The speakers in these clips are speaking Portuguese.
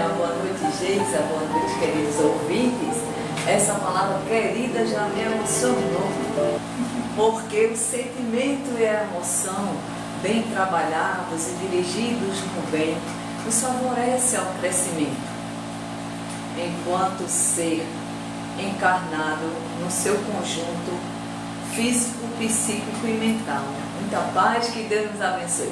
Sônia, boa noite, Geisa, boa noite, queridos ouvintes. Essa palavra querida já me emocionou, porque o sentimento e a emoção, bem trabalhados e dirigidos no bem, nos favorece ao crescimento, enquanto ser encarnado no seu conjunto físico, psíquico e mental. Muita paz, que Deus nos abençoe.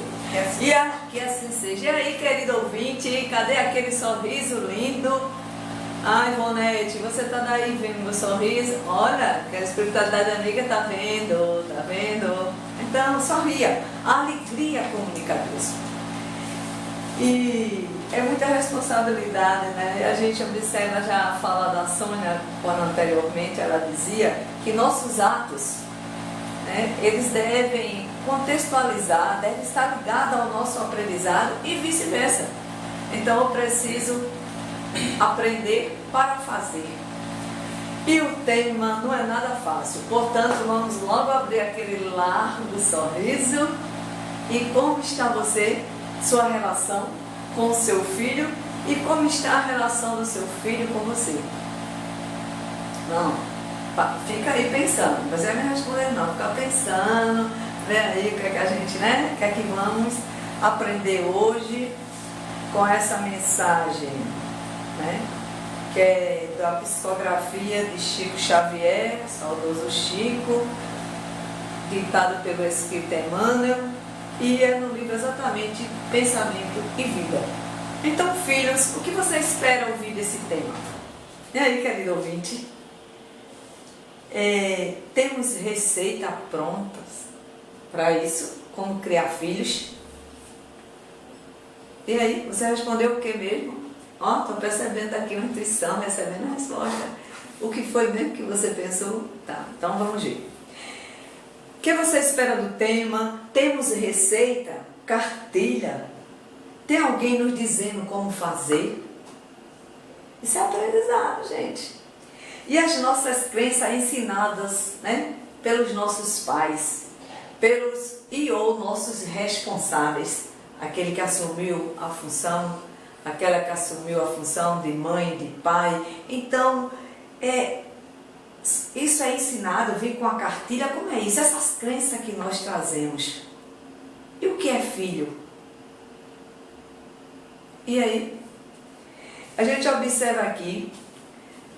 Que assim seja. E aí, querido ouvinte, cadê aquele sorriso lindo? Ai, Ivonete, você tá daí vendo meu sorriso? Olha, que a espiritualidade amiga tá vendo, tá vendo? Então, sorria. A alegria comunica Deus. E é muita responsabilidade, né? A gente observa já a fala da Sônia, quando anteriormente ela dizia que nossos atos, né, eles devem contextualizar, devem estar ligados ao nosso aprendizado e vice-versa. Então eu preciso aprender para fazer. E o tema não é nada fácil, portanto vamos logo abrir aquele largo sorriso. E como está você, sua relação com o seu filho, e como está a relação do seu filho com você? Não, fica aí pensando, não vai me responder não, fica pensando, vê aí o que é que a gente, né, o que é que vamos aprender hoje com essa mensagem, né, que é da psicografia de Chico Xavier, saudoso Chico, ditado pelo Espírito Emmanuel, e é no livro exatamente Pensamento e Vida. Então, filhos, o que você espera ouvir desse tema? E aí, querido ouvinte? Temos receita prontas para isso, como criar filhos? E aí, você respondeu o que mesmo? Ó, estou percebendo aqui uma intuição, recebendo a resposta. O que foi mesmo que você pensou? Tá, então vamos ver. O que você espera do tema? Temos receita? Cartilha? Tem alguém nos dizendo como fazer? Isso é aprendizado, gente. E as nossas crenças ensinadas, né, pelos nossos pais, ou nossos responsáveis, aquele que assumiu a função, aquela que assumiu a função de mãe, de pai. Então, isso é ensinado, vem com a cartilha, como é isso? Essas crenças que nós trazemos. E o que é filho? E aí? A gente observa aqui,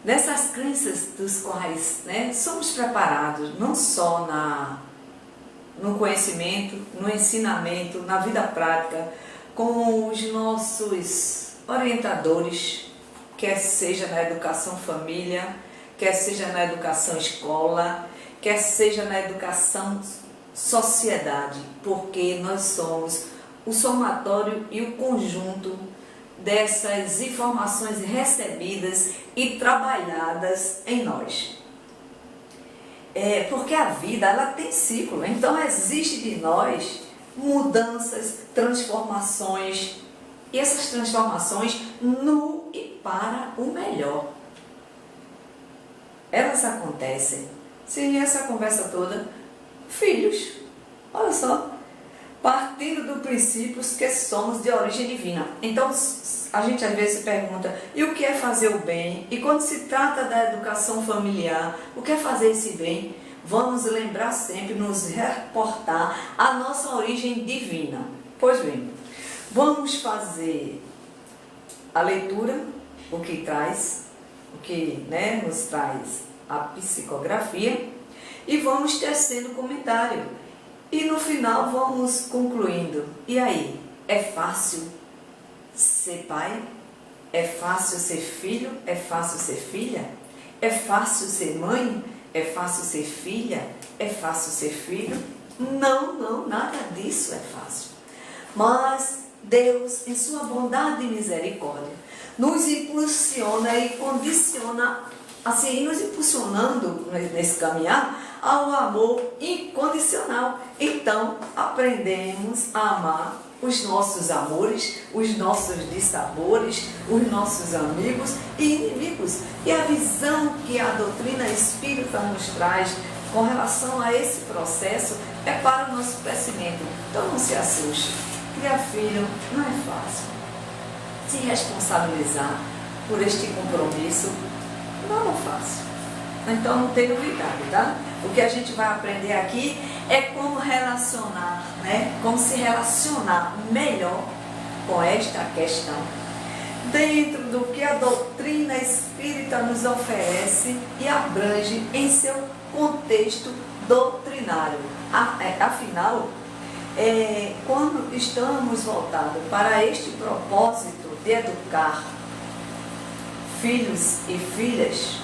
nessas crenças dos quais, né, somos preparados, não só no conhecimento, no ensinamento, na vida prática, com os nossos orientadores, quer seja na educação família, quer seja na educação escola, quer seja na educação sociedade, porque nós somos o somatório e o conjunto dessas informações recebidas e trabalhadas em nós. Porque a vida, ela tem ciclo, então existe de nós mudanças, transformações, e essas transformações no e para o melhor. Elas acontecem. Se essa conversa toda, filhos, olha só, partindo do princípio que somos de origem divina. Então, a gente às vezes se pergunta, e o que é fazer o bem? E quando se trata da educação familiar, o que é fazer esse bem? Vamos lembrar sempre, nos reportar a nossa origem divina. Pois bem, vamos fazer a leitura, o que nos traz a psicografia, e vamos tecendo comentário. E no final vamos concluindo. E aí, é fácil ser pai? É fácil ser filho? É fácil ser filha? É fácil ser mãe? É fácil ser filha? É fácil ser filho? Não, nada disso é fácil. Mas Deus, em sua bondade e misericórdia, nos impulsiona e condiciona, assim, nos impulsionando nesse caminhar ao amor incondicional. Então, aprendemos a amar os nossos amores, os nossos dissabores, os nossos amigos e inimigos. E a visão que a doutrina espírita nos traz com relação a esse processo é para o nosso crescimento. Então não se assuste, criar filho não é fácil. se responsabilizar por este compromisso, não é fácil. Então não tem novidade, tá? O que a gente vai aprender aqui é como relacionar, né? Como se relacionar melhor com esta questão dentro do que a doutrina espírita nos oferece e abrange em seu contexto doutrinário. Afinal, quando estamos voltados para este propósito de educar filhos e filhas,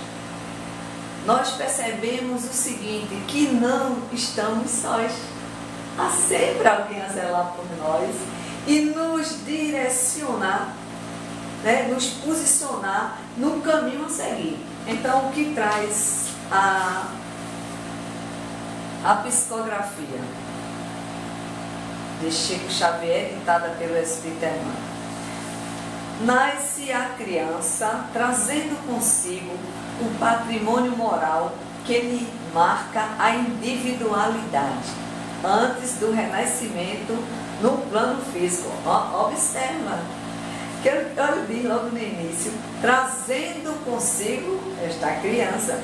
nós percebemos o seguinte, que não estamos sós. Há sempre alguém a zelar por nós e nos direcionar, né, nos posicionar no caminho a seguir. Então, o que traz a psicografia de Chico Xavier, ditada pelo Espírito Emmanuel? Nasce a criança trazendo consigo o patrimônio moral que lhe marca a individualidade antes do renascimento no plano físico. Observa que eu disse logo no início, trazendo consigo esta criança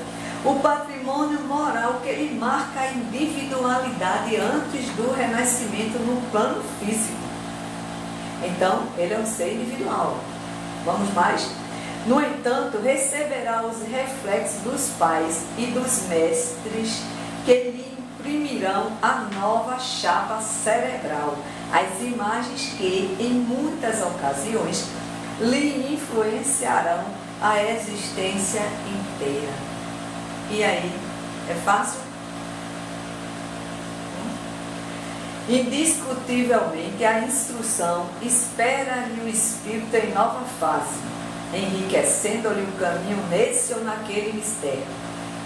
o patrimônio moral que lhe marca a individualidade antes do renascimento no plano físico. Então, ele é um ser individual. Vamos mais? No entanto, receberá os reflexos dos pais e dos mestres que lhe imprimirão a nova chapa cerebral, as imagens que, em muitas ocasiões, lhe influenciarão a existência inteira. E aí, é fácil? Indiscutivelmente, a instrução espera-lhe o espírito em nova fase, enriquecendo-lhe o caminho nesse ou naquele mistério.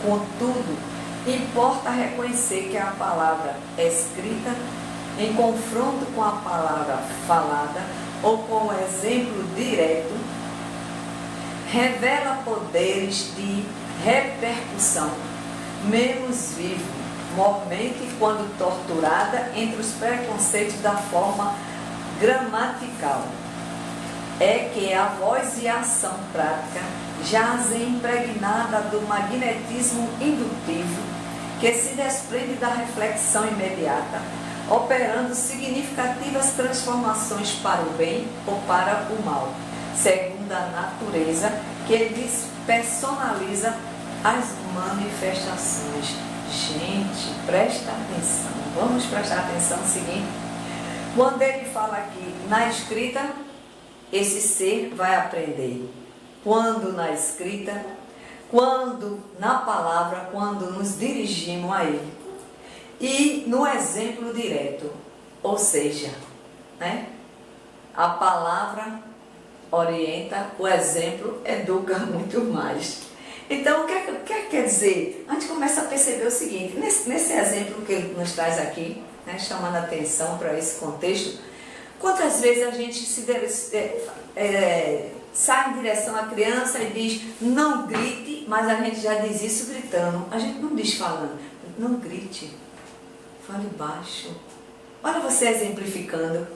Contudo, importa reconhecer que a palavra escrita, em confronto com a palavra falada ou com o exemplo direto, revela poderes de repercussão menos vivos, mormente quando torturada entre os preconceitos da forma gramatical. É que a voz e a ação prática jazem impregnada do magnetismo indutivo que se desprende da reflexão imediata, operando significativas transformações para o bem ou para o mal, segundo a natureza que lhes personaliza as manifestações. Gente, presta atenção, vamos prestar atenção no seguinte, quando ele fala aqui na escrita, esse ser vai aprender. Quando na escrita, quando na palavra, quando nos dirigimos a ele. E no exemplo direto, ou seja, né, a palavra orienta, o exemplo educa muito mais. Então, o que quer dizer? A gente começa a perceber o seguinte, nesse exemplo que ele nos traz aqui, né, chamando a atenção para esse contexto, quantas vezes a gente sai em direção à criança e diz, não grite, mas a gente já diz isso gritando. A gente não diz falando, não grite, fale baixo. Olha você exemplificando.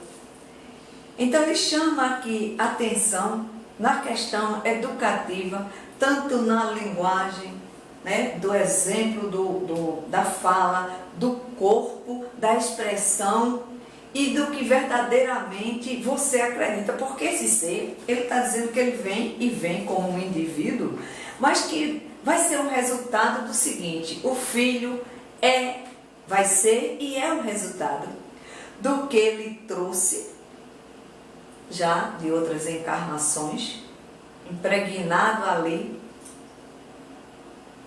Então ele chama aqui atenção na questão educativa, tanto na linguagem, né, do exemplo, da fala, do corpo, da expressão e do que verdadeiramente você acredita. Porque esse ser, ele está dizendo que ele vem como um indivíduo, mas que vai ser um resultado do seguinte, o filho vai ser e é o resultado do que ele trouxe já de outras encarnações, impregnado ali,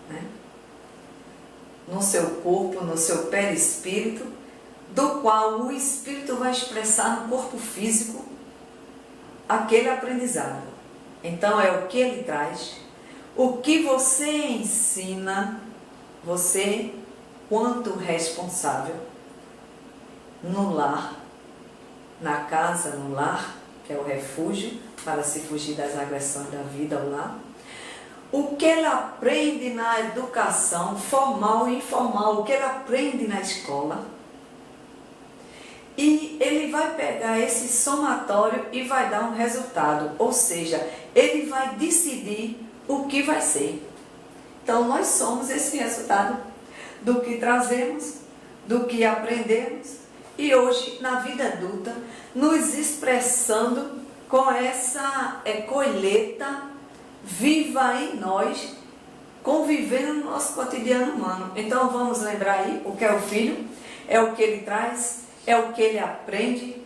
né, no seu corpo, no seu perispírito, do qual o espírito vai expressar no corpo físico aquele aprendizado. Então é o que ele traz, o que você ensina, você, quanto responsável, no lar, na casa, no lar, que é o refúgio, para se fugir das agressões da vida ao lar. O que ele aprende na educação formal e informal, o que ele aprende na escola. e ele vai pegar esse somatório e vai dar um resultado, ou seja, ele vai decidir o que vai ser. Então nós somos esse resultado do que trazemos, do que aprendemos e hoje na vida adulta nos expressando com essa colheita viva em nós, convivendo no nosso cotidiano humano. Então vamos lembrar aí o que é o filho, é o que ele traz, é o que ele aprende,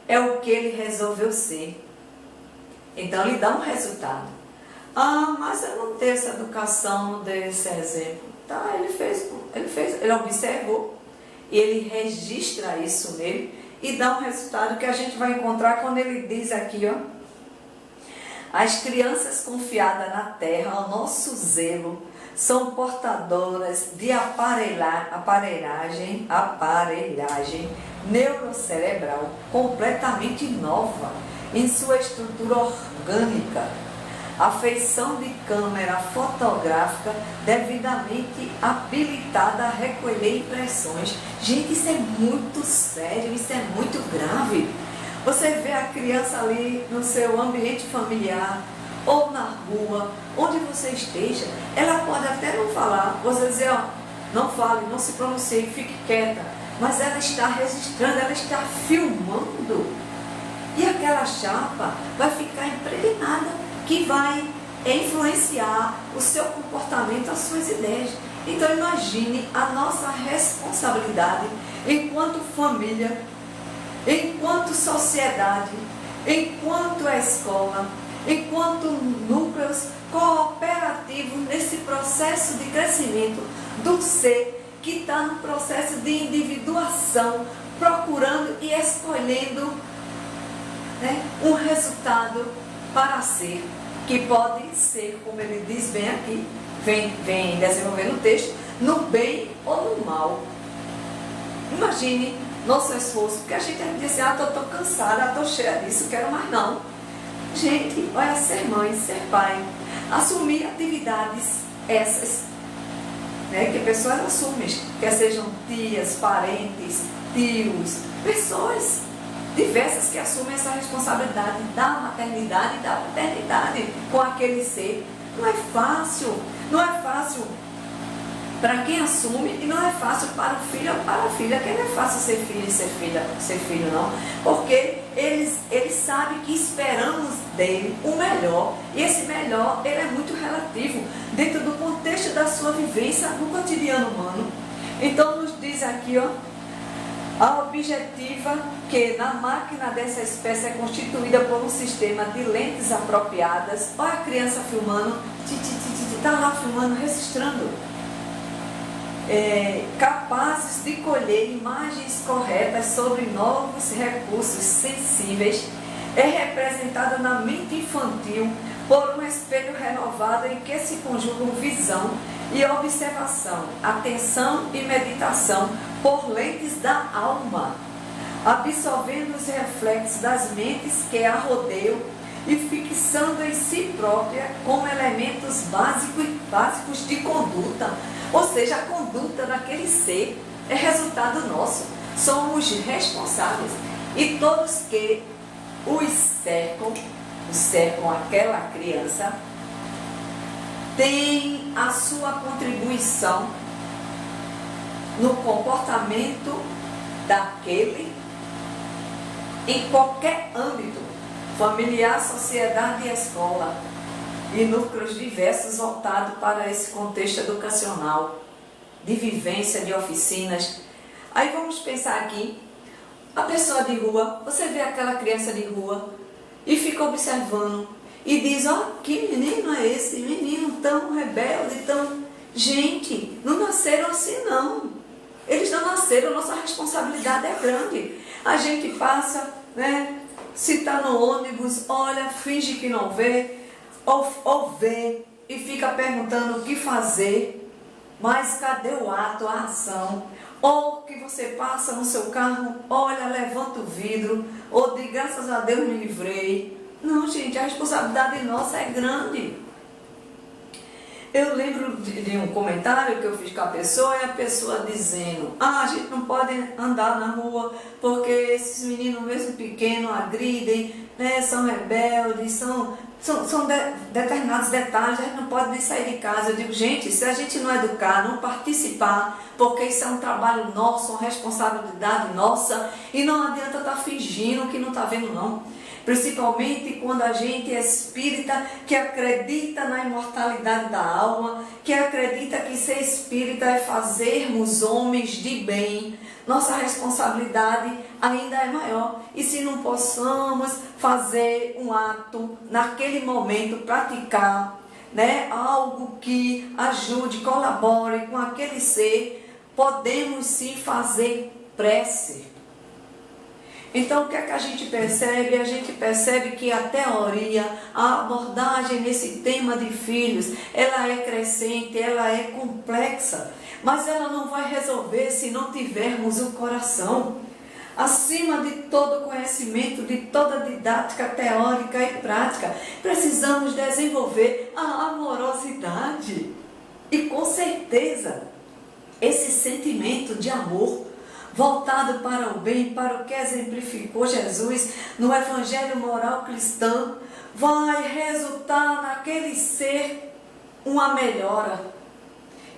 é o que ele resolveu ser. Então ele dá um resultado. Ah, mas eu não tenho essa educação, não dei esse exemplo. Tá, ele observou e ele registra isso nele e dá um resultado que a gente vai encontrar quando ele diz aqui, ó: as crianças confiadas na terra ao nosso zelo são portadoras de aparelhagem neurocerebral completamente nova em sua estrutura orgânica, afeição de câmera fotográfica devidamente habilitada a recolher impressões. Gente, isso é muito sério, isso é muito grave. Você vê a criança ali no seu ambiente familiar ou na rua, onde você esteja, ela pode até não falar, você dizer, ó, não fale, não se pronuncie, fique quieta, mas ela está registrando, ela está filmando. E aquela chapa vai ficar impregnada, que vai influenciar o seu comportamento, as suas ideias. Então imagine a nossa responsabilidade enquanto família, enquanto sociedade, enquanto escola, enquanto núcleos cooperativos nesse processo de crescimento do ser que está no processo de individuação, procurando e escolhendo, né, um resultado para ser, que pode ser, como ele diz bem aqui, vem desenvolvendo o texto, no bem ou no mal. Imagine nosso esforço, porque a gente diz assim, estou cansada, estou cheia disso, quero mais não. Gente, olha, ser mãe, ser pai, assumir atividades essas, né, que pessoas assumem, quer sejam tias, parentes, tios, pessoas diversas que assumem essa responsabilidade da maternidade e da paternidade com aquele ser. Não é fácil, não é fácil para quem assume e não é fácil para o filho ou para a filha, que não é fácil ser filho e ser filho não, porque eles sabem que esperamos dele o melhor, e esse melhor ele é muito relativo dentro do contexto da sua vivência no cotidiano humano. Então nos diz aqui, ó, a objetiva que na máquina dessa espécie é constituída por um sistema de lentes apropriadas. Olha a criança filmando, está lá filmando, registrando, capazes de colher imagens corretas sobre novos recursos sensíveis, é representada na mente infantil por um espelho renovado em que se conjugam visão e observação, atenção e meditação por lentes da alma, absorvendo os reflexos das mentes que a rodeiam e fixando em si própria como elementos básicos de conduta. Ou seja, a conduta daquele ser é resultado nosso, somos responsáveis. E todos que os cercam aquela criança, têm a sua contribuição no comportamento daquele em qualquer âmbito, familiar, sociedade e escola, e núcleos diversos voltados para esse contexto educacional, de vivência, de oficinas. Aí vamos pensar aqui, a pessoa de rua, você vê aquela criança de rua e fica observando e diz, ó, que menino é esse? Menino tão rebelde, tão... Gente, não nasceram assim não. Eles não nasceram, nossa responsabilidade é grande. A gente passa, né, se está no ônibus, olha, finge que não vê, ou vê e fica perguntando o que fazer, mas cadê o ato, a ação? Ou que você passa no seu carro, olha, levanta o vidro, ou diz, graças a Deus me livrei. Não, gente, a responsabilidade nossa é grande. Eu lembro de um comentário que eu fiz com a pessoa, e a pessoa dizendo: a gente não pode andar na rua porque esses meninos mesmo pequenos agridem, né, são rebeldes, são determinados detalhes, a gente não pode nem sair de casa. Eu digo: gente, se a gente não educar, não participar, porque isso é um trabalho nosso, uma responsabilidade nossa, e não adianta estar fingindo que não está vendo não. Principalmente quando a gente é espírita, que acredita na imortalidade da alma, que acredita que ser espírita é fazermos homens de bem. Nossa responsabilidade ainda é maior. E se não possamos fazer um ato naquele momento, praticar, né, algo que ajude, colabore com aquele ser, podemos sim fazer prece. Então, o que é que a gente percebe? A gente percebe que a teoria, a abordagem nesse tema de filhos, ela é crescente, ela é complexa, mas ela não vai resolver se não tivermos o coração. Acima de todo conhecimento, de toda didática teórica e prática, precisamos desenvolver a amorosidade. E com certeza, esse sentimento de amor voltado para o bem, para o que exemplificou Jesus no Evangelho moral cristão, vai resultar naquele ser uma melhora.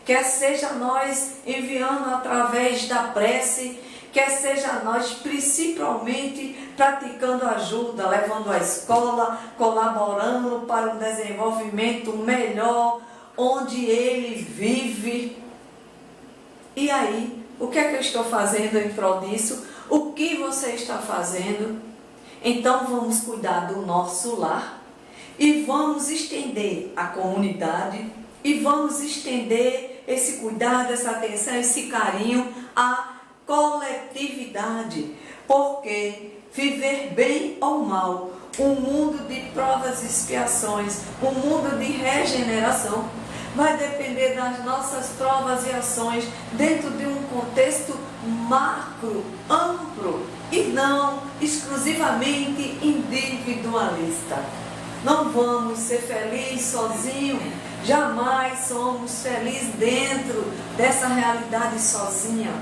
Quer seja nós enviando através da prece, quer seja nós principalmente praticando ajuda, levando à escola, colaborando para um desenvolvimento melhor, onde ele vive. E aí, o que é que eu estou fazendo em prol disso? O que você está fazendo? Então vamos cuidar do nosso lar e vamos estender a comunidade e vamos estender esse cuidado, essa atenção, esse carinho à coletividade. Porque viver bem ou mal, um mundo de provas e expiações, um mundo de regeneração, vai depender das nossas provas e ações dentro de um contexto macro, amplo e não exclusivamente individualista. Não vamos ser felizes sozinhos, jamais somos felizes dentro dessa realidade sozinha,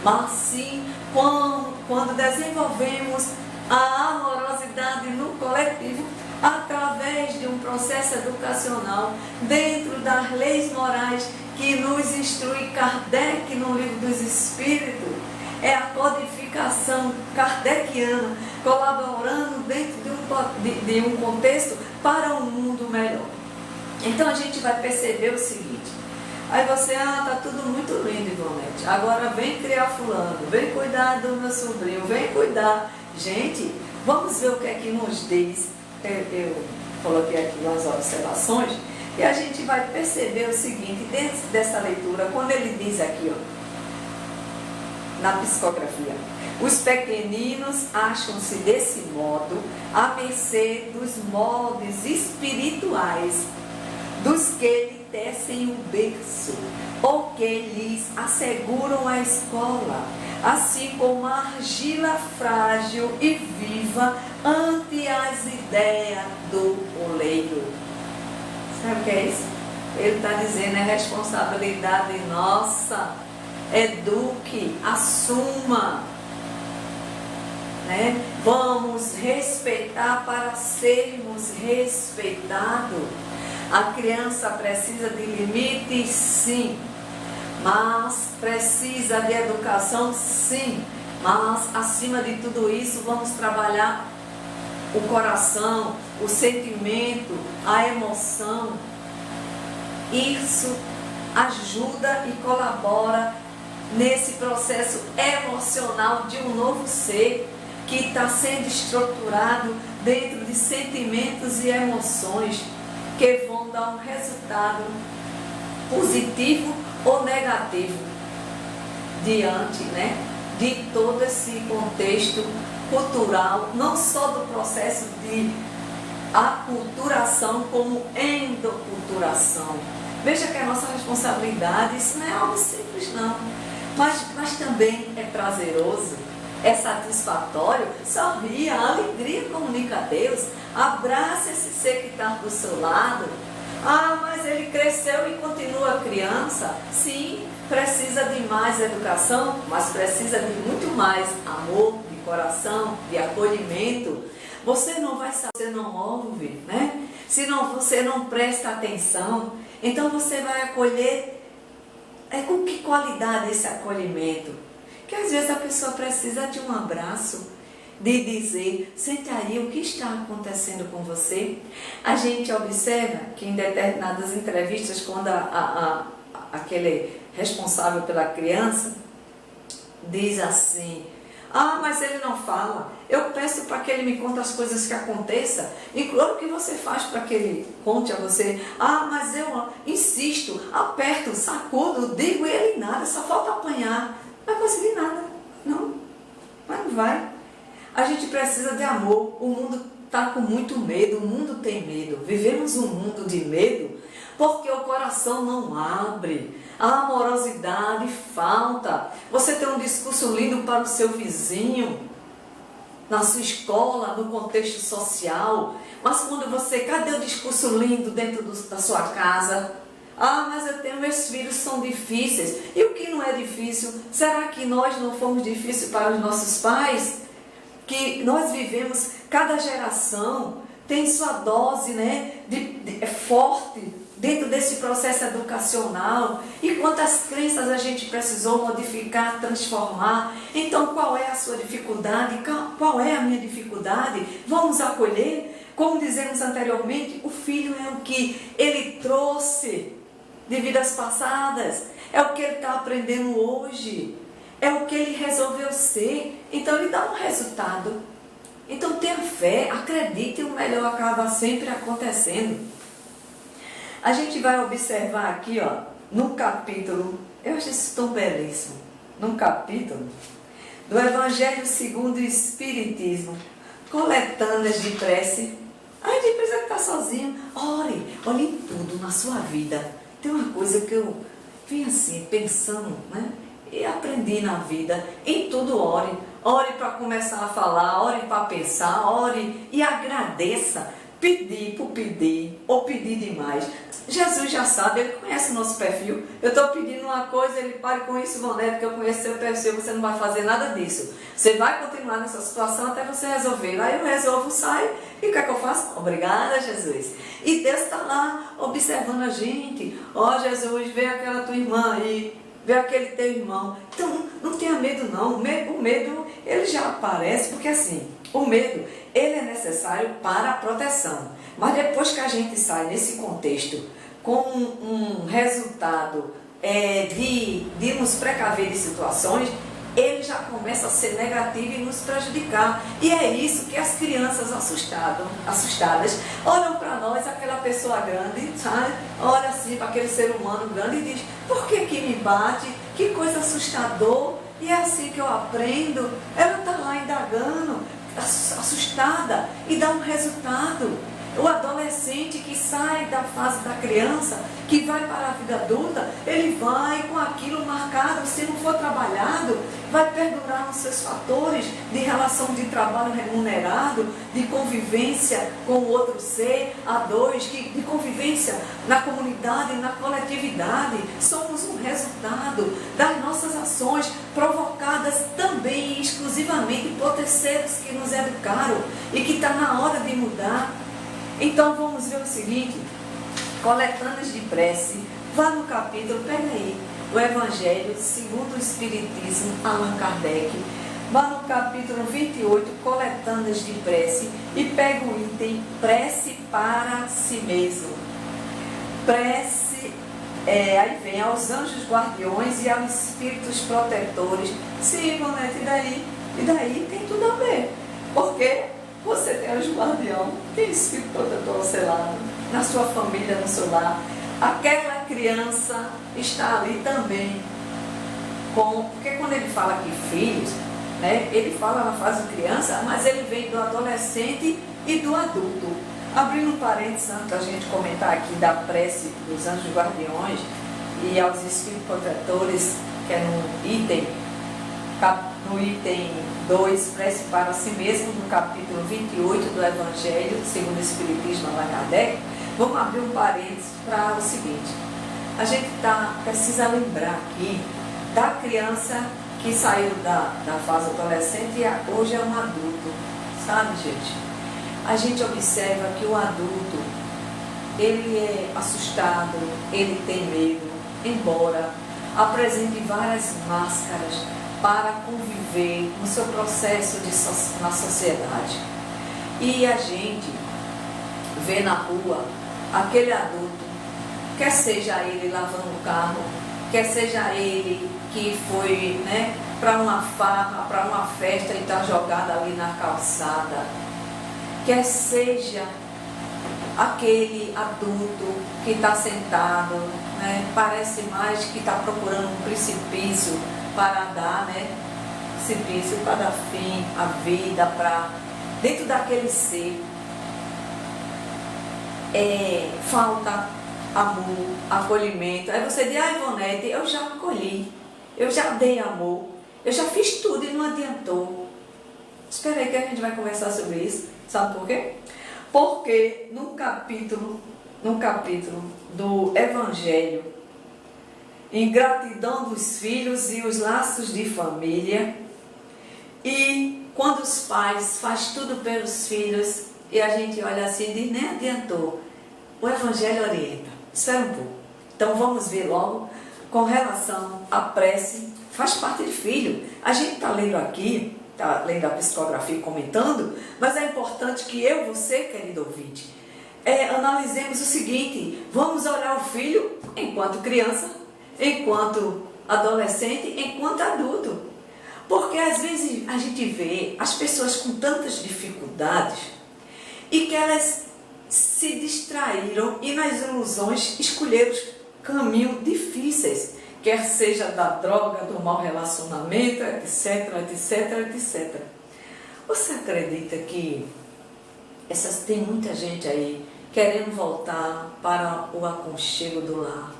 mas sim quando desenvolvemos a amorosidade no coletivo, através de um processo educacional, dentro das leis morais que nos instrui Kardec no Livro dos Espíritos. É a codificação kardeciana, colaborando dentro de um contexto para um mundo melhor. Então a gente vai perceber o seguinte: aí você, tá tudo muito lindo, Ivonete, agora vem criar fulano, vem cuidar do meu sobrinho, vem cuidar. Gente, vamos ver o que é que nos diz. Eu coloquei aqui umas observações e a gente vai perceber o seguinte, dentro dessa leitura, quando ele diz aqui, na psicografia: os pequeninos acham-se desse modo à mercê dos moldes espirituais dos que lhe tecem o berço ou que lhes asseguram a escola, assim como a argila frágil e viva ante as ideias do oleiro. Sabe o que é isso? Ele está dizendo, é responsabilidade nossa. Eduque, assuma, né? Vamos respeitar para sermos respeitados. A criança precisa de limites, sim, mas precisa de educação, sim, mas acima de tudo isso vamos trabalhar o coração, o sentimento, a emoção. Isso ajuda e colabora nesse processo emocional de um novo ser que está sendo estruturado dentro de sentimentos e emoções que vão dar um resultado positivo ou negativo diante, né, de todo esse contexto cultural, não só do processo de aculturação como endoculturação. Veja que a nossa responsabilidade, isso não é algo simples não, mas também é prazeroso, é satisfatório. Sorria, a alegria comunica a Deus, abraça esse ser que está do seu lado, Ah, mas ele cresceu e continua criança. Sim, precisa de mais educação, mas precisa de muito mais amor, de coração, de acolhimento. Você não vai saber, você não ouve, né? Se não, você não presta atenção, então você vai acolher. Com que qualidade esse acolhimento? Que às vezes a pessoa precisa de um abraço, de dizer, sente aí, o que está acontecendo com você? A gente observa que em determinadas entrevistas, quando aquele responsável pela criança diz assim, ah, mas ele não fala, eu peço para que ele me conte as coisas que aconteçam, e claro que você faz para que ele conte a você, ah, mas eu insisto, aperto, sacudo, digo e ele nada, só falta apanhar, não vai conseguir nada, não, mas não vai. A gente precisa de amor, o mundo está com muito medo, o mundo tem medo, vivemos um mundo de medo, porque o coração não abre, a amorosidade falta. Você tem um discurso lindo para o seu vizinho, na sua escola, no contexto social, mas quando você, cadê o discurso lindo dentro da sua casa? Ah, mas eu tenho, meus filhos são difíceis. E o que não é difícil? Será que nós não fomos difíceis para os nossos pais? Que nós vivemos, cada geração tem sua dose, né, é forte dentro desse processo educacional, e quantas crenças a gente precisou modificar, transformar. Então qual é a sua dificuldade? Qual é a minha dificuldade? Vamos acolher. Como dizemos anteriormente, o filho é o que ele trouxe de vidas passadas, é o que ele está aprendendo hoje, é o que ele resolveu ser, então ele dá um resultado. Então tenha fé, acredite, o melhor acaba sempre acontecendo. A gente vai observar aqui, ó, no capítulo, eu acho isso tão belíssimo, num capítulo do Evangelho segundo o Espiritismo, coletâneas de prece. A gente precisa estar sozinho, ore em tudo na sua vida. Tem uma coisa que eu vim assim, pensando, né? E aprendi na vida, em tudo ore. Ore para começar a falar, ore para pensar, ore e agradeça. Pedir por pedir, ou pedir demais. Jesus já sabe, ele conhece o nosso perfil. Eu estou pedindo uma coisa, ele pare com isso, Ivonete, que eu conheço seu perfil, você não vai fazer nada disso. Você vai continuar nessa situação até você resolver. Aí eu resolvo, saio, e o que é que eu faço? Obrigada, Jesus. E Deus está lá, observando a gente. Ó, Jesus, vê aquela tua irmã aí, vê aquele teu irmão. Então, não tenha medo não, o medo ele já aparece, porque assim, o medo, ele é necessário para a proteção. Mas depois que a gente sai nesse contexto com um resultado de nos precaver de situações, ele já começa a ser negativo e nos prejudicar. E é isso que as crianças assustadas olham para nós, aquela pessoa grande, sabe? Olha assim para aquele ser humano grande e diz, por que me bate? Que coisa assustador. E é assim que eu aprendo. Ela está lá indagando, assustada, e dá um resultado. O adolescente que sai da fase da criança, que vai para a vida adulta, ele vai com aquilo marcado, se não for trabalhado, vai perdurar nos seus fatores de relação de trabalho remunerado, de convivência com o outro ser, a dois, de convivência na comunidade, na coletividade. Somos um resultado das nossas ações provocadas também e exclusivamente por terceiros que nos educaram e que está na hora de mudar. Então vamos ver o seguinte, coletâneas de prece, vá no capítulo, pega aí, o Evangelho segundo o Espiritismo, Allan Kardec, vá no capítulo 28, coletâneas de prece, e pega o item prece para si mesmo. Prece, aí vem aos anjos guardiões e aos espíritos protetores. Sim, Ivonete, e daí tem tudo a ver, porque você tem anjo guardião, tem espírito protetor ao seu lado, na sua família, no seu lar. Aquela criança está ali também. Porque quando ele fala aqui filhos, né, ele fala na fase de criança, mas ele vem do adolescente e do adulto. Abrindo um parênteses antes da gente comentar aqui da prece dos anjos guardiões e aos espíritos protetores, que é no item 2, prece para si mesmo, no capítulo 28 do Evangelho, segundo o Espiritismo, Allan Kardec, Vamos abrir um parênteses para o seguinte. A gente precisa lembrar aqui da criança que saiu da fase adolescente e hoje é um adulto. Sabe, gente? A gente observa que o adulto, ele é assustado, ele tem medo, embora apresente várias máscaras para conviver no seu processo na sociedade. E a gente vê na rua aquele adulto, quer seja ele lavando o carro, quer seja ele que foi, para uma farra, para uma festa e está jogado ali na calçada, quer seja aquele adulto que está sentado, parece mais que está procurando um precipício para dar, precipício para dar fim à vida, para dentro daquele ser falta amor, acolhimento. Aí você diz, Ivonete, eu já acolhi, eu já dei amor, eu já fiz tudo e não adiantou. Espera aí que a gente vai conversar sobre isso. Sabe por quê? Porque no capítulo do Evangelho, ingratidão dos filhos e os laços de família, e quando os pais fazem tudo pelos filhos, e a gente olha assim e diz, nem adiantou, o Evangelho orienta. Espera um pouco. Então vamos ver logo com relação à prece, faz parte de filho. A gente está lendo aqui, está lendo a psicografia e comentando, mas é importante que eu, você, querido ouvinte, analisemos o seguinte: vamos olhar o filho enquanto criança, enquanto adolescente, enquanto adulto. Porque às vezes a gente vê as pessoas com tantas dificuldades e que elas se distraíram e nas ilusões escolheram caminhos difíceis, quer seja da droga, do mau relacionamento, etc, etc, etc. Você acredita que tem muita gente aí querendo voltar para o aconchego do lar,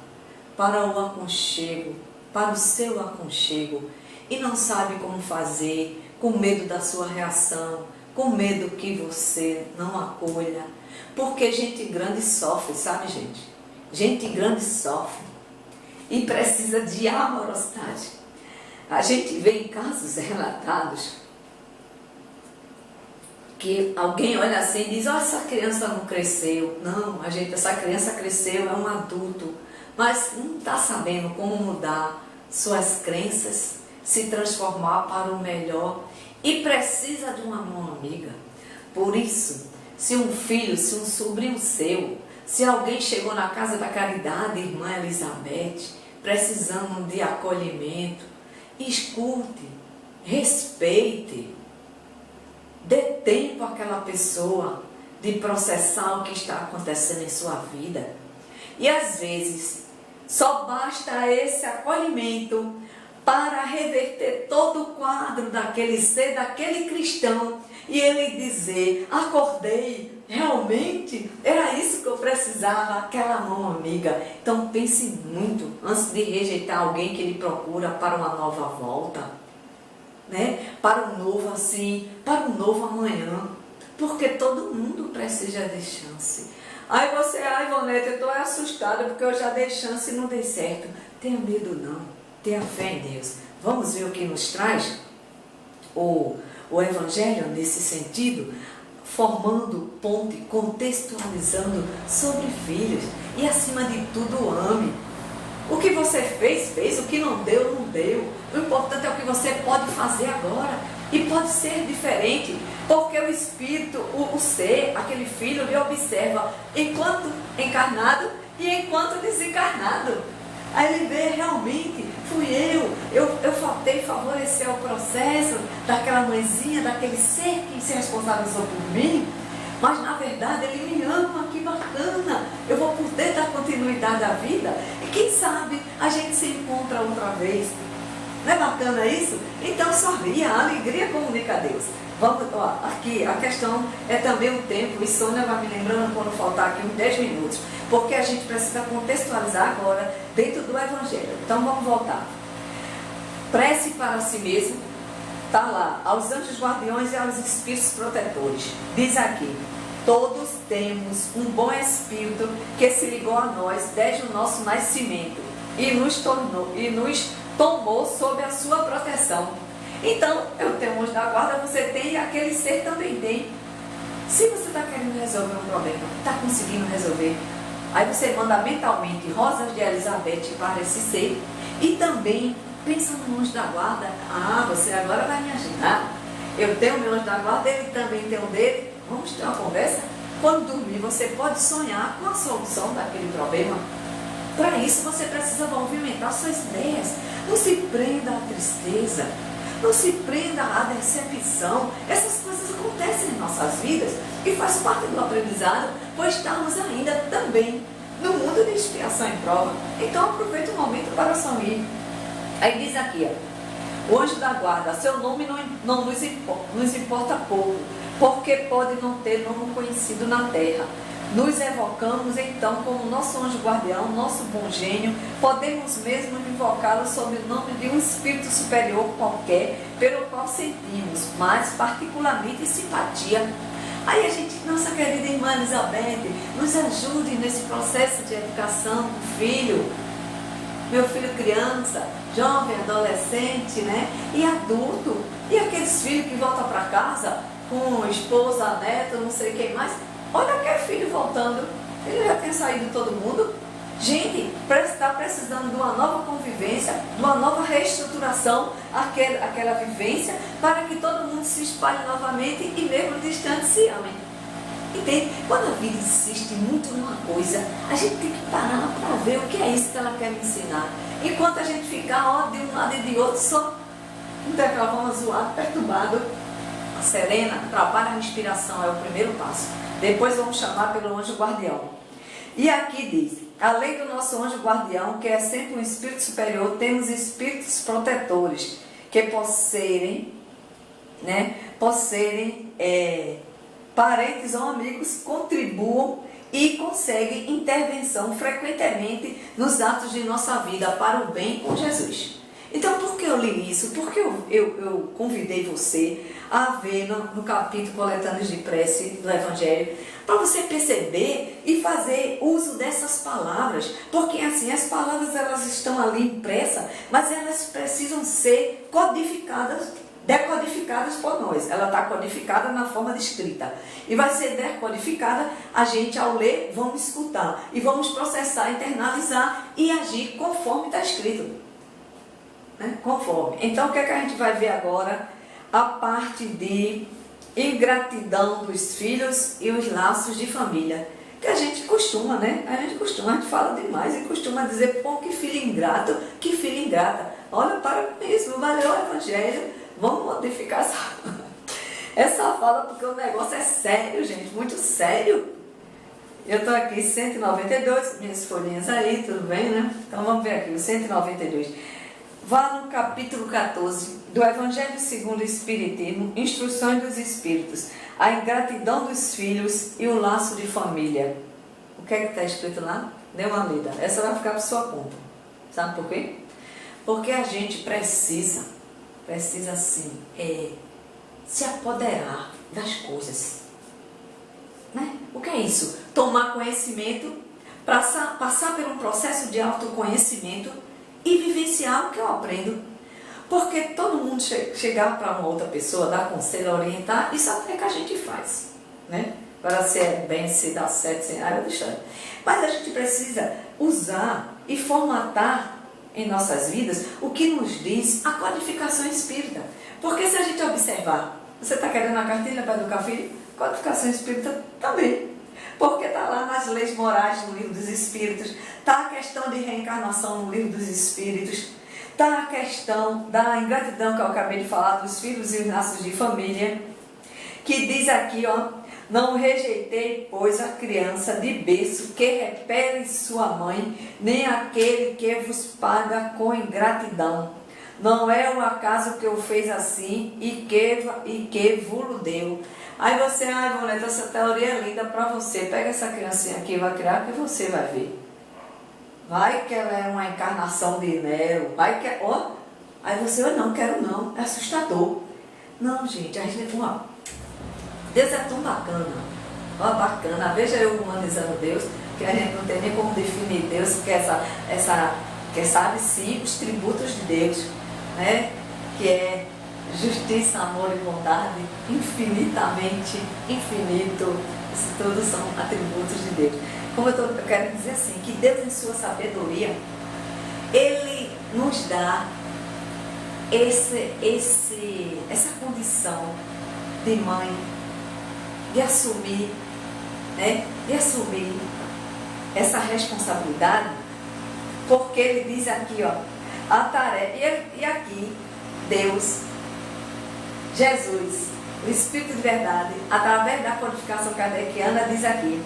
para o aconchego, para o seu aconchego, e não sabe como fazer, com medo da sua reação, com medo que você não acolha, porque gente grande sofre, sabe, gente? Gente grande sofre e precisa de amorosidade. A gente vê em casos relatados que alguém olha assim e diz, essa criança não cresceu. Não, essa criança cresceu, é um adulto, mas não está sabendo como mudar suas crenças, se transformar para o melhor e precisa de uma mão amiga. Por isso, se um filho, se um sobrinho seu, se alguém chegou na casa da caridade, irmã Elizabeth, precisando de acolhimento, escute, respeite, dê tempo àquela pessoa de processar o que está acontecendo em sua vida. E às vezes, só basta esse acolhimento para reverter todo o quadro daquele ser, daquele cristão, e ele dizer, acordei, realmente era isso que eu precisava, aquela mão amiga. Então pense muito antes de rejeitar alguém que lhe procura para uma nova volta, para um novo para um novo amanhã, porque todo mundo precisa de chance. Aí você, Ivonete, eu estou assustada porque eu já dei chance e não dei certo. Tenha medo não, tenha fé em Deus. Vamos ver o que nos traz o Evangelho nesse sentido, formando ponte, contextualizando sobre filhos. E acima de tudo, ame. O que você fez, o que não deu, não deu. O importante é o que você pode fazer agora. E pode ser diferente, porque o espírito, o ser, aquele filho, lhe observa enquanto encarnado e enquanto desencarnado. Aí ele vê, realmente, fui eu faltei favorecer o processo daquela mãezinha, daquele ser que se responsabilizou por mim, mas na verdade ele me ama, que bacana, eu vou poder dar continuidade à vida, e quem sabe a gente se encontra outra vez. Não é bacana isso? Então sorria, a alegria comunica a Deus. Vamos, aqui a questão é também o tempo, e Sônia vai me lembrando quando faltar aqui uns 10 minutos, porque a gente precisa contextualizar agora dentro do Evangelho. Então vamos voltar. Prece para si mesmo, está lá, aos anjos guardiões e aos espíritos protetores. Diz aqui, Todos temos um bom Espírito que se ligou a nós desde o nosso nascimento e nos tomou sob a sua proteção. Então, eu tenho um anjo da guarda, você tem, e aquele ser também tem. Se você está querendo resolver um problema, está conseguindo resolver, aí você manda mentalmente Rosas de Elizabeth para esse ser e também pensa no anjo da guarda. Ah, você agora vai me ajudar. Eu tenho meu anjo da guarda, ele também tem um dele. Vamos ter uma conversa? Quando dormir, você pode sonhar com a solução daquele problema. Para isso, você precisa movimentar suas ideias. Não se prenda à tristeza. Não se prenda à decepção. Essas coisas acontecem em nossas vidas e faz parte do aprendizado, pois estamos ainda também no mundo de expiação e prova. Então, aproveite o momento para sorrir. Aí diz aqui, ó, o anjo da guarda, seu nome não nos importa pouco, porque pode não ter nome conhecido na terra. Nos evocamos então como nosso anjo guardião, nosso bom gênio, podemos mesmo invocá-lo sob o nome de um espírito superior qualquer, pelo qual sentimos, mais particularmente simpatia. Aí a gente, nossa querida irmã Elizabeth, nos ajude nesse processo de educação do filho. Meu filho criança, jovem, adolescente, né? E adulto. E aqueles filhos que voltam para casa com esposa, neto, não sei quem mais. Olha aquele filho voltando. Ele já tem saído todo mundo. Gente, está precisando de uma nova convivência, de uma nova reestruturação, aquela vivência, para que todo mundo se espalhe novamente e mesmo distante se amem. Entende? Quando a vida insiste muito numa coisa, a gente tem que parar para ver o que é isso que ela quer me ensinar. Enquanto a gente ficar ó, de um lado e de outro, só daquela forma zoado, perturbado. A serena, trabalha a respiração, é o primeiro passo. Depois vamos chamar pelo anjo guardião. E aqui diz, além do nosso anjo guardião, que é sempre um espírito superior, temos espíritos protetores, que por serem parentes ou amigos, contribuam e conseguem intervenção frequentemente nos atos de nossa vida para o bem com Jesus. Então, por que eu li isso? Porque eu convidei você a ver no capítulo Coletâneas de Prece do Evangelho, para você perceber e fazer uso dessas palavras, porque assim, as palavras elas estão ali impressas, mas elas precisam ser decodificadas por nós. Ela está codificada na forma de escrita e vai ser decodificada, a gente ao ler vamos escutar e vamos processar, internalizar e agir conforme está escrito, né? Conforme. Então o que é que a gente vai ver agora? A parte de ingratidão dos filhos e os laços de família, que a gente costuma, né? A gente fala demais e costuma dizer, pô, que filho ingrato, que filha ingrata. Olha, para mesmo, valeu o Evangelho. Vamos modificar essa fala, porque o negócio é sério, gente, muito sério. Eu estou aqui, 192, minhas folhinhas aí, tudo bem, né? Então vamos ver aqui, o 192. Vá no capítulo 14 do Evangelho segundo o Espiritismo, Instruções dos Espíritos, a ingratidão dos filhos e o laço de família. O que é que está escrito lá? Dê uma lida. Essa vai ficar por sua conta. Sabe por quê? Porque a gente precisa sim, se apoderar das coisas. Né? O que é isso? Tomar conhecimento, passar por um processo de autoconhecimento e vivenciar o que eu aprendo. Porque todo mundo chegar para uma outra pessoa, dar conselho, orientar, isso é o que a gente faz. Né? Para se é bem, se dá certo, se é outra história. Mas a gente precisa usar e formatar em nossas vidas o que nos diz a codificação espírita. Porque se a gente observar, você está querendo uma cartilha para educar filho? Codificação espírita também. Porque está lá nas leis morais no livro dos Espíritos, está a questão de reencarnação no livro dos Espíritos, está a questão da ingratidão que eu acabei de falar, dos filhos e os laços de família, que diz aqui, ó, não rejeitei, pois, a criança de berço que repele sua mãe, nem aquele que vos paga com ingratidão. Não é o acaso que o fez assim e que vos deu. Aí você, Ivonete, essa teoria é linda para você. Pega essa criancinha aqui e vai criar, que você vai ver. Vai que ela é uma encarnação de Nero, vai que ó. Aí você, eu não quero não, é assustador. Não, gente, a gente, Deus é tão bacana Ó, bacana, veja eu humanizando Deus, que a gente não tem nem como definir Deus, porque que sabe sim os tributos de Deus, né? Que é justiça, amor e bondade, infinitamente infinito. Isso tudo são atributos de Deus. Como eu quero dizer assim, que Deus em sua sabedoria, Ele nos dá essa condição de mãe, de assumir, né? De assumir essa responsabilidade, porque Ele diz aqui, ó, a tarefa, e aqui Deus, Jesus, o Espírito de verdade, através da codificação kardeciana, diz aqui: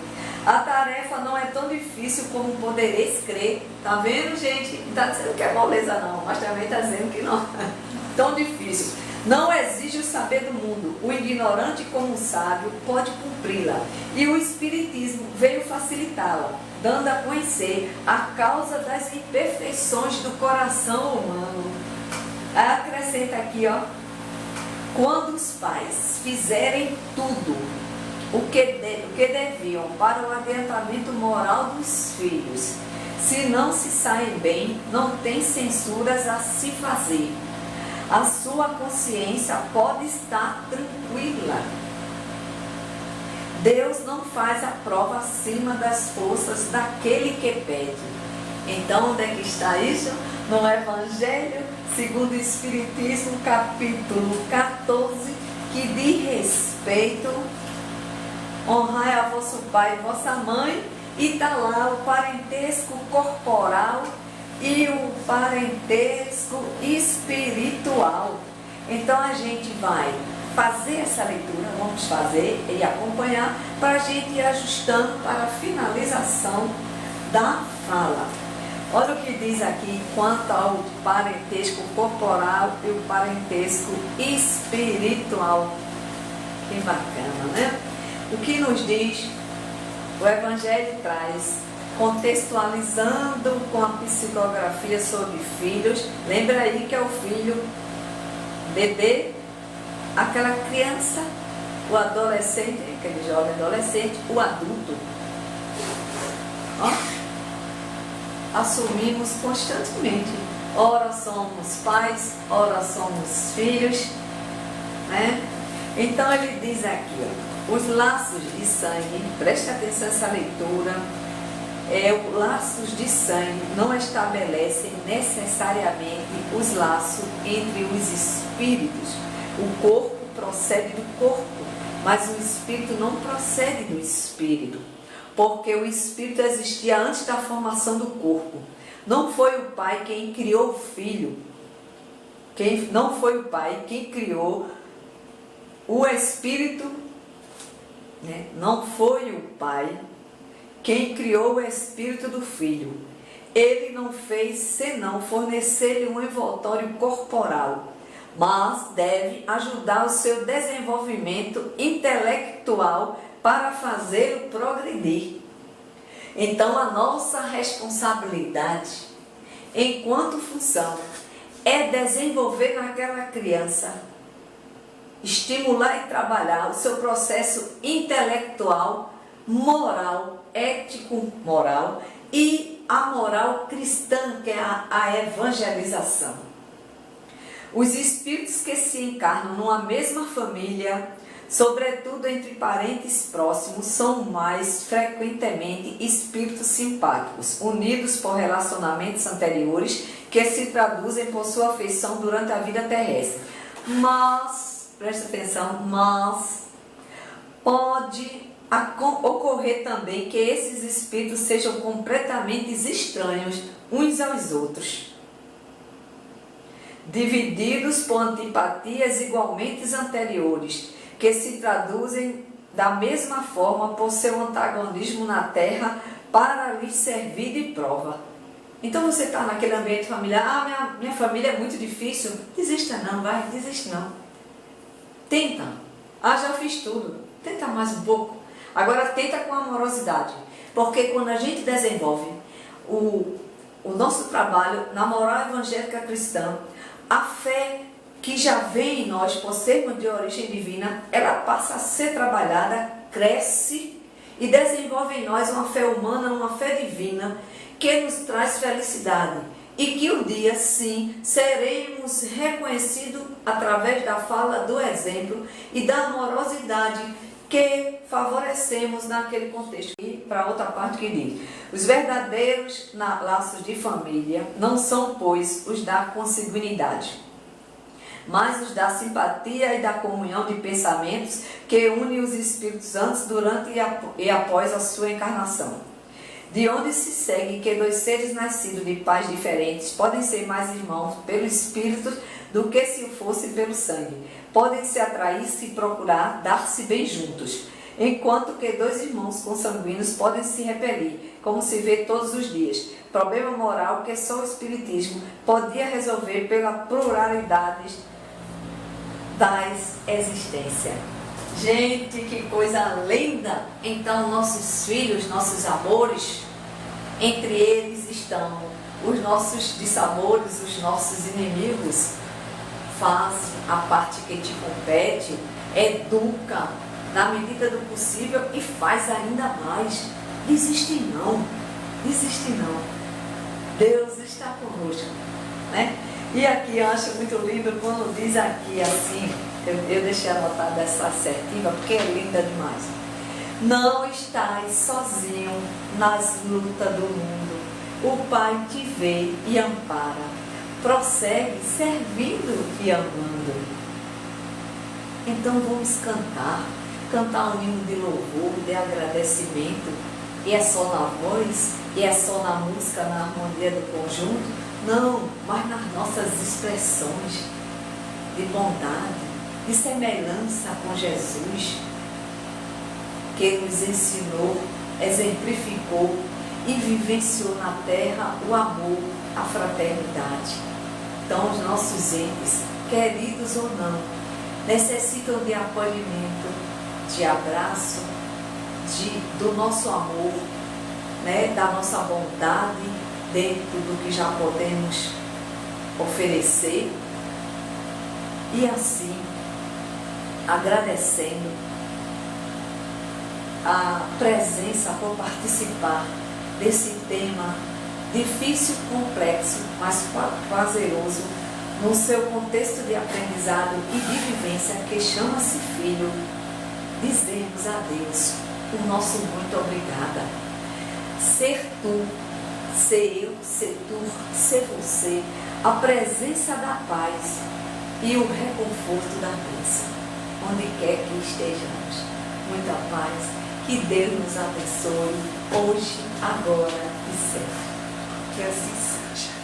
a tarefa não é tão difícil como podereis crer. Tá vendo, gente? Não está dizendo que é moleza não, mas também está dizendo que não é tão difícil. Não exige o saber do mundo. O ignorante, como o sábio, pode cumpri-la. E o Espiritismo veio facilitá-la, dando a conhecer a causa das imperfeições do coração humano. Aí acrescenta aqui, ó: quando os pais fizerem tudo o que deviam para o adiantamento moral dos filhos, se não se saem bem, não tem censuras a se fazer. A sua consciência pode estar tranquila. Deus não faz a prova acima das forças daquele que pede. Então, onde é que está isso? No Evangelho segundo o Espiritismo, capítulo 14, que diz respeito: honrai a vosso pai e vossa mãe, e está lá o parentesco corporal e o parentesco espiritual. Então a gente vai fazer essa leitura, vamos fazer e acompanhar, para a gente ir ajustando para a finalização da fala. Olha o que diz aqui quanto ao parentesco corporal e o parentesco espiritual. Que bacana, né? O que nos diz o Evangelho traz, contextualizando com a psicografia sobre filhos. Lembra aí que é o filho, bebê, aquela criança, o adolescente, aquele jovem adolescente, o adulto. Ó, assumimos constantemente. Ora somos pais, ora somos filhos, né? Então ele diz aqui, ó, os laços de sangue, preste atenção nessa leitura, os laços de sangue não estabelecem necessariamente os laços entre os espíritos. O corpo procede do corpo, mas o espírito não procede do espírito, porque o espírito existia antes da formação do corpo. Não foi o pai quem criou o filho, não foi o pai quem criou o espírito, né? Não foi o pai quem criou o espírito do filho. Ele não fez senão fornecer-lhe um envoltório corporal, mas deve ajudar o seu desenvolvimento intelectual para fazê-lo progredir. Então a nossa responsabilidade, enquanto função, é desenvolver naquela criança, estimular e trabalhar o seu processo intelectual, moral, ético-moral e a moral cristã, que é a evangelização. Os espíritos que se encarnam numa mesma família, sobretudo entre parentes próximos, são mais frequentemente espíritos simpáticos, unidos por relacionamentos anteriores que se traduzem por sua afeição durante a vida terrestre. Mas, presta atenção, mas pode ocorrer também que esses espíritos sejam completamente estranhos uns aos outros, divididos por antipatias igualmente anteriores, que se traduzem da mesma forma por seu antagonismo na terra para lhes servir de prova. Então você está naquele ambiente familiar: minha família é muito difícil. Desista não, vai, desiste não. Tenta. Já fiz tudo. Tenta mais um pouco. Agora tenta com amorosidade, porque quando a gente desenvolve o nosso trabalho na moral evangélica cristã, a fé que já vem em nós por sermos de origem divina, ela passa a ser trabalhada, cresce e desenvolve em nós uma fé humana, uma fé divina, que nos traz felicidade. E que um dia, sim, seremos reconhecidos através da fala, do exemplo e da amorosidade que favorecemos naquele contexto. E para outra parte que diz: os verdadeiros laços de família não são, pois, os da consanguinidade, mas os da simpatia e da comunhão de pensamentos que unem os Espíritos Santos durante e após a sua encarnação. De onde se segue que dois seres nascidos de pais diferentes podem ser mais irmãos pelo Espírito do que se fosse pelo sangue. Podem se atrair-se e procurar dar-se bem juntos, enquanto que dois irmãos consanguíneos podem se repelir, como se vê todos os dias. Problema moral que só o Espiritismo podia resolver pela pluralidade das existências. Gente, que coisa linda! Então, nossos filhos, nossos amores, entre eles estão os nossos dissabores, os nossos inimigos. Faz a parte que te compete, educa na medida do possível e faz ainda mais. Desiste não, desiste não. Deus está conosco, né? E aqui eu acho muito lindo quando diz aqui assim, eu deixei anotada essa assertiva porque é linda demais. Não estás sozinho nas lutas do mundo. O Pai te vê e ampara. Prossegue servindo e amando. Então vamos cantar um hino de louvor, de agradecimento. E é só na voz, e é só na música, na harmonia do conjunto. Não, mas nas nossas expressões de bondade, de semelhança com Jesus, que nos ensinou, exemplificou e vivenciou na terra o amor, a fraternidade. Então, os nossos entes, queridos ou não, necessitam de acolhimento, de abraço, do nosso amor, né, da nossa bondade, dentro do que já podemos oferecer, e assim, agradecendo a presença por participar desse tema difícil, complexo, mas prazeroso, no seu contexto de aprendizado e de vivência que chama-se filho. Dizemos a Deus o nosso muito obrigada. Ser tu, ser eu, ser tu, ser você, a presença da paz e o reconforto da bênção, onde quer que estejamos. Muita paz, que Deus nos abençoe, hoje, agora e sempre. Que assim seja.